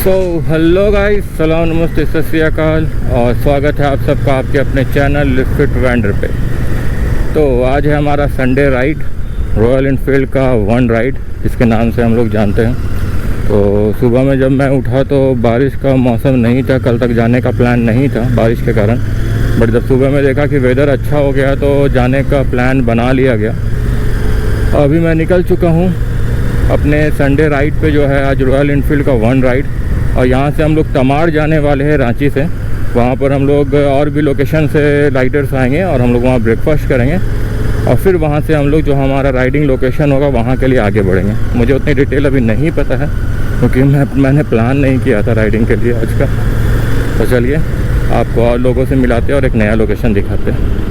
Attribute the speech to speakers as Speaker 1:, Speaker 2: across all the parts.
Speaker 1: Hello guys, सलाम नमस्ते सत श्री अकाल और स्वागत है आप सबका आपके अपने चैनल लिफ्ट वेंडर पे। तो आज है हमारा संडे राइड, रॉयल एनफील्ड का वन राइड जिसके नाम से हम लोग जानते हैं। तो सुबह में जब मैं उठा तो बारिश का मौसम नहीं था, कल तक जाने का प्लान नहीं था बारिश के कारण, बट जब सुबह में देखा कि वेदर अच्छा हो गया तो जाने का प्लान बना लिया गया। अभी मैं निकल चुका हूँ अपने संडे राइड पे जो है आज रॉयल एनफील्ड का वन राइड, और यहाँ से हम लोग तमाड़ जाने वाले हैं रांची से। वहाँ पर हम लोग और भी लोकेशन से राइडर्स आएंगे और हम लोग वहाँ ब्रेकफास्ट करेंगे और फिर वहाँ से हम लोग जो हमारा राइडिंग लोकेशन होगा वहाँ के लिए आगे बढ़ेंगे। मुझे उतनी डिटेल अभी नहीं पता है क्योंकि मैंने प्लान नहीं किया था राइडिंग के लिए आज का। तो चलिए आपको और लोगों से मिलाते हैं और एक नया लोकेशन दिखाते हैं।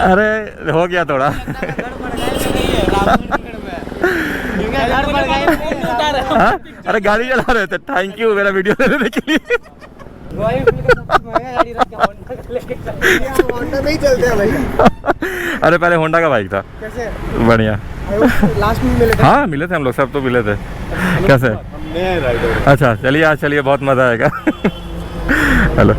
Speaker 1: अरे हो गया थोड़ा। अरे गाड़ी चला रहे थे, थैंक यू मेरा वीडियो लेने के लिए।
Speaker 2: नहीं चलते हैं भाई।
Speaker 1: अरे पहले होंडा का बाइक था। कैसे? बढ़िया।
Speaker 2: लास्ट में मिले थे।
Speaker 1: हाँ मिले थे हम लोग, सब तो मिले थे। कैसे? अच्छा चलिए, आज चलिए बहुत मज़ा आएगा। Hello.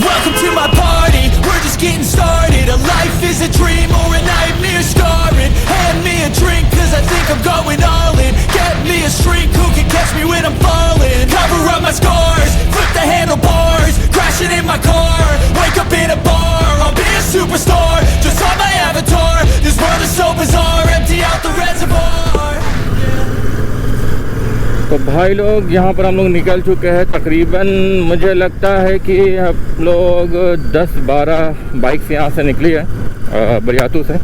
Speaker 3: Welcome to my party, we're just getting started. A life is a dream or a nightmare scarring. Hand me a drink cause I think I'm going all in. Get me a shrink who can catch me when I'm falling. Cover up my scars, flip the handlebars. Crashing in my car, wake up in a bar. I'll be a superstar, just on my avatar. This world is so bizarre, empty out the reservoir.
Speaker 1: तो भाई लोग यहाँ पर हम लोग निकल चुके हैं। तकरीबन मुझे लगता है कि हम लोग 10-12 बाइक्स यहाँ से निकली है बरियातू से।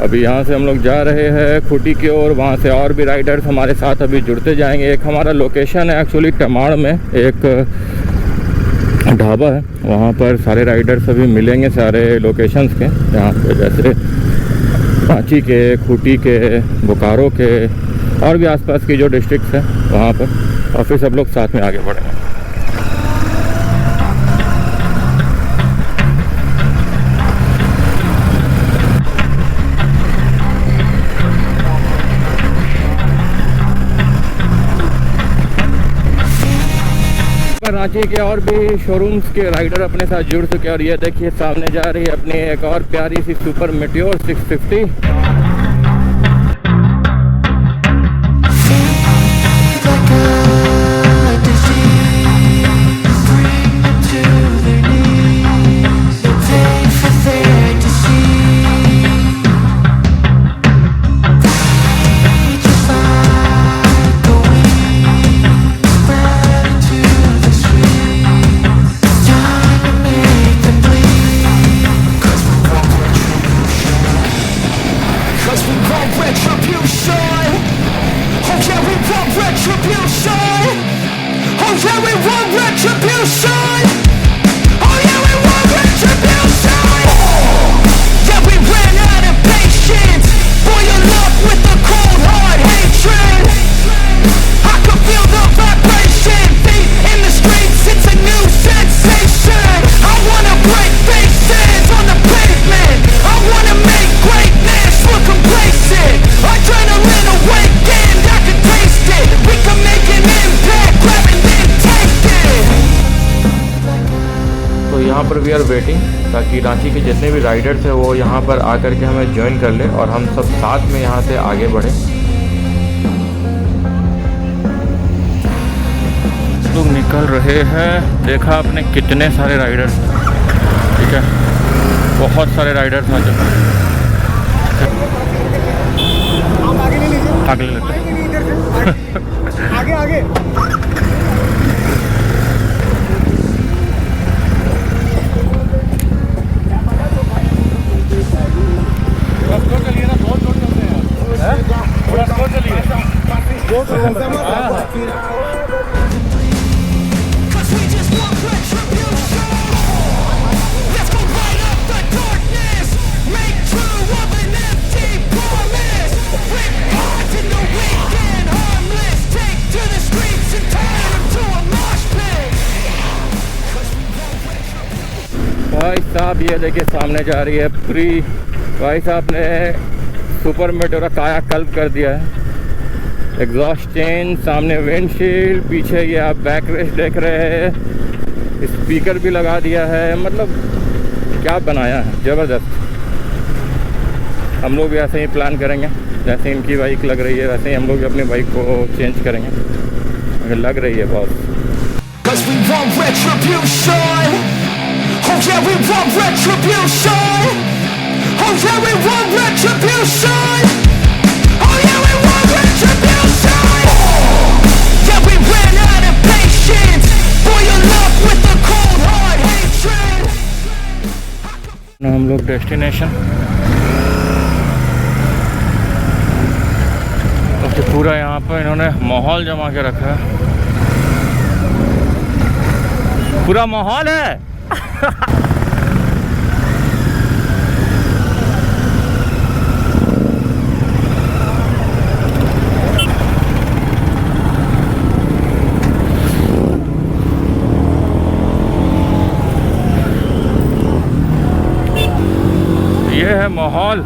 Speaker 1: अभी यहाँ से हम लोग जा रहे हैं खूटी की ओर, वहाँ से और भी राइडर्स हमारे साथ अभी जुड़ते जाएंगे। एक हमारा लोकेशन है एक्चुअली तमाड़ में, एक ढाबा है, वहाँ पर सारे राइडर्स अभी मिलेंगे सारे लोकेशंस के, यहाँ पर जैसे रांची के, खूटी के, बोकारो के और भी आसपास की जो डिस्ट्रिक्ट्स हैं वहाँ पर, और फिर सब लोग साथ में आगे बढ़ेंगे। रांची के और भी शोरूम्स के राइडर अपने साथ जुड़ चुके हैं और ये देखिए सामने जा रही है अपनी एक और प्यारी सी सुपर मेटियोर 650। यहाँ पर वी आर वेटिंग ताकि रांची के जितने भी राइडर्स हैं वो यहाँ पर आकर के हमें ज्वाइन कर ले और हम सब साथ में यहाँ से आगे बढ़े। लोग निकल रहे हैं, देखा आपने कितने सारे राइडर्स, ठीक है, बहुत सारे राइडर्स आ चुके हैं। आगे ले लेते हैं।
Speaker 2: आगे आगे
Speaker 3: Let's go light up the darkness, make true of an empty promise.
Speaker 1: साहब ये देखिए सामने जा रही है प्री, भाई साहब ने सुपर मेटेओर काया कल्प कर दिया है। एग्जॉस्ट चेन, सामने विंडशील्ड, पीछे ये आप बैक रेस्ट देख रहे हैं, स्पीकर भी लगा दिया है। मतलब क्या बनाया है, ज़बरदस्त। हम लोग भी ऐसे ही प्लान करेंगे, जैसे इनकी बाइक लग रही है वैसे ही हम लोग भी अपनी बाइक को चेंज करेंगे, अगर लग रही है बहुत। हम लोग डेस्टिनेशन तो पूरा यहाँ पर इन्होंने माहौल जमा के रखा है, पूरा माहौल है। ये है माहौल।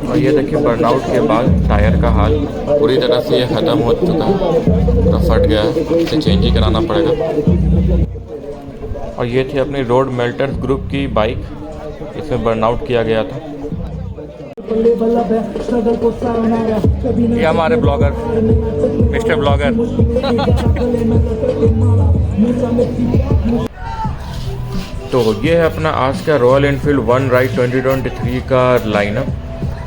Speaker 1: और ये देखिए बर्नआउट के बाद टायर का हाल पूरी तरह से ये ख़त्म हो चुका है, पूरा फट गया है, इसे चेंज ही कराना पड़ेगा। और ये थी अपनी रोड मेल्टर्स ग्रुप की बाइक, इसमें बर्नआउट किया गया था। ये हमारे ब्लॉगर मिस्टर ब्लॉगर। तो ये है अपना आज का रॉयल एनफील्ड वन राइड 2023 का लाइनअप।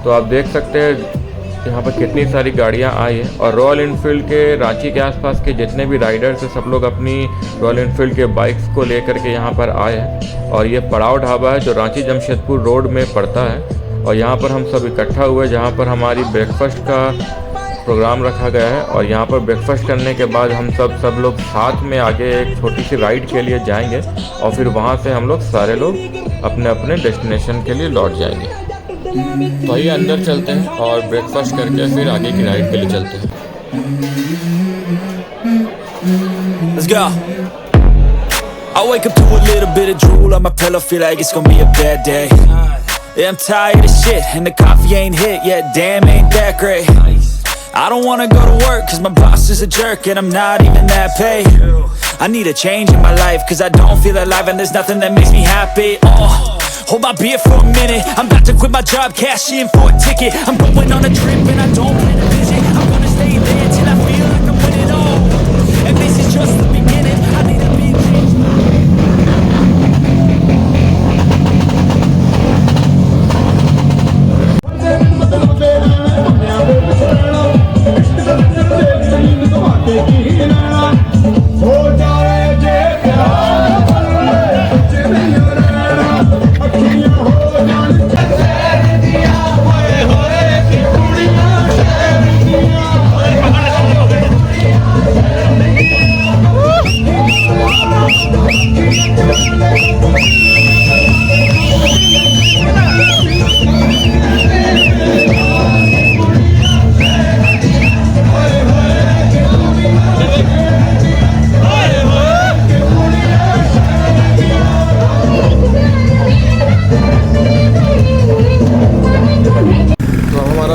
Speaker 1: तो आप देख सकते हैं यहाँ पर कितनी सारी गाड़ियाँ आई हैं, और रॉयल एनफील्ड के रांची के आसपास के जितने भी राइडर्स हैं सब लोग अपनी रॉयल एनफील्ड के बाइक्स को लेकर के यहाँ पर आए हैं। और ये पड़ाव ढाबा है जो रांची जमशेदपुर रोड में पड़ता है, और यहाँ पर हम सब इकट्ठा हुए जहाँ पर हमारी ब्रेकफास्ट का प्रोग्राम रखा गया है। और यहाँ पर ब्रेकफास्ट करने के बाद हम सब लोग साथ में आगे एक छोटी सी राइड के लिए जाएंगे, और फिर वहाँ से हम लोग सारे लोग अपने अपने डेस्टिनेशन के लिए लौट जाएंगे। तो आइए अंदर चलते हैं और ब्रेकफास्ट करके फिर आगे की राइड के लिए चलते हैं।
Speaker 3: Let's go. I wake up to a little bit of drool on my pillow, feel like it's gonna be a bad day. Yeah, I'm tired of shit and the coffee ain't hit yet, damn ain't that great. I don't wanna go to work cause my boss is a jerk and I'm not even that paid. I need a change in my life cause I don't feel alive and there's nothing that makes me happy. Hold my beer for a minute, I'm about to quit my job, cash in for a ticket. I'm going on a trip and I don't plan to visit. I'm gonna stay there till I feel like I'm winning all. And this is just the beginning, I need a big change.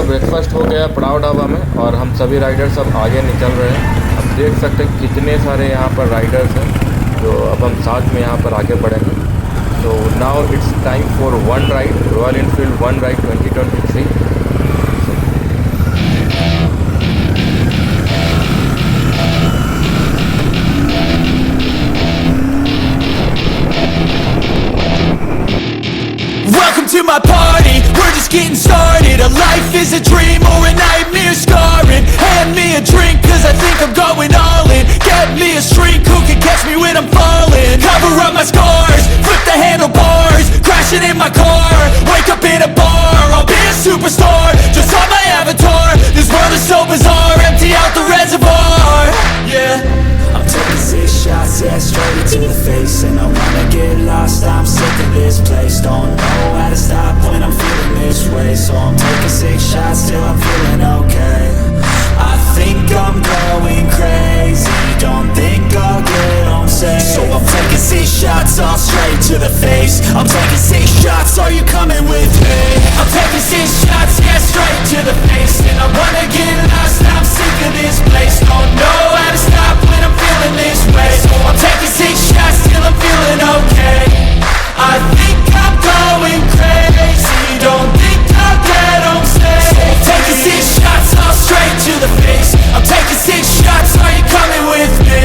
Speaker 1: Breakfast हो गया पड़ाव ढाबा में, और हम सभी Riders अब आगे निकल रहे हैं। अब देख सकते हैं कितने सारे यहाँ पर राइडर्स हैं जो अब हम साथ में यहाँ पर आगे बढ़ेंगे। So now it's time for OneRide, Royal Enfield OneRide 2023.
Speaker 3: Welcome to my party, we're just getting started. A life is a dream or a nightmare scarring. Hand me a drink cause I think I'm going all in. Get me a shrink who can catch me when I'm falling. Cover up my scars, flip the handlebars. Crashing in my car, wake up in a bar. I'll be a superstar, just on my avatar. This world is so bizarre, empty out the reservoir. Yeah, I'm taking 6 shots, yeah, straight to the face. And I wanna get lost, I'm sick of this place. Don't know how to stop when I'm feeling this way. So I'm taking 6 shots till I'm feeling okay. I think I'm going crazy, don't think I'll get home safe. So I'm taking 6 shots, all straight to the face. I'm taking 6 shots, are you coming with me? I'm taking 6 shots, yeah, straight to the face. And I wanna get lost, I'm sick of this place. Don't know how to stop when I'm feeling this way. So I'm taking 6 shots till I'm feeling okay. I think I'm going crazy, don't think I'll get home safe. So I'm taking 6 shots, all straight to the face. I'm taking 6 shots, are you coming with me?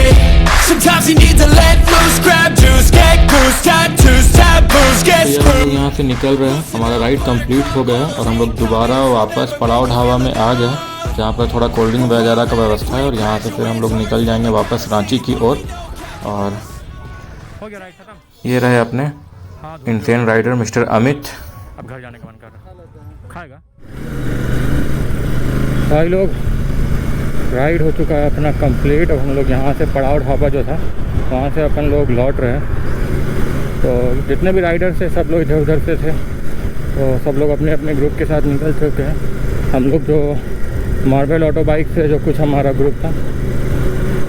Speaker 3: Sometimes you need to let loose, grab juice, get goose, tattoos, taboos, get screwed.
Speaker 1: यहाँ से निकल रहे हैं, हमारा ride complete हो गया और हम लोग दोबारा वापस पड़ाव ढाबा में आ गए, जहाँ पर थोड़ा कोल्ड ड्रिंक वगैरह का व्यवस्था है। और यहाँ से फिर हम लोग निकल जाएंगे वापस रांची की ओर। और ये रहे अपने इंसेन राइडर मिस्टर अमित। अब घर जाने का मन कर रहा है, खाएगा। भाई लोग, राइड हो चुका है अपना कंप्लीट। अब हम लोग यहाँ से पड़ाव ढाबा जो था वहाँ से अपन लोग लौट रहे हैं। तो जितने भी राइडर थे सब लोग इधर उधर से थे, तो सब लोग अपने अपने ग्रुप के साथ निकल चुके हैं। हम लोग जो मार्बल ऑटो बाइक से जो कुछ हमारा ग्रुप था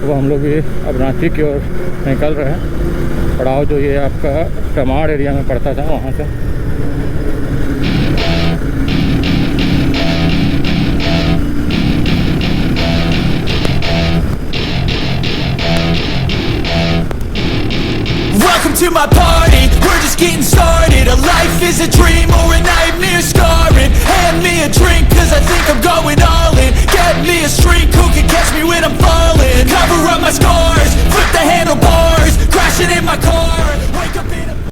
Speaker 1: वो हम लोग भी अब रांची की ओर निकल रहे हैं। पड़ाव जो ये आपका टमाड़ एरिया में पड़ता था वहाँ से।
Speaker 3: Welcome to my party, we're just getting started. A life is a dream or a nightmare scarring. Hand me a drink cause I think I'm going all in. Get me a shrink who can catch me when I'm falling. Cover up my scars, flip the handlebars. Crashing in my car.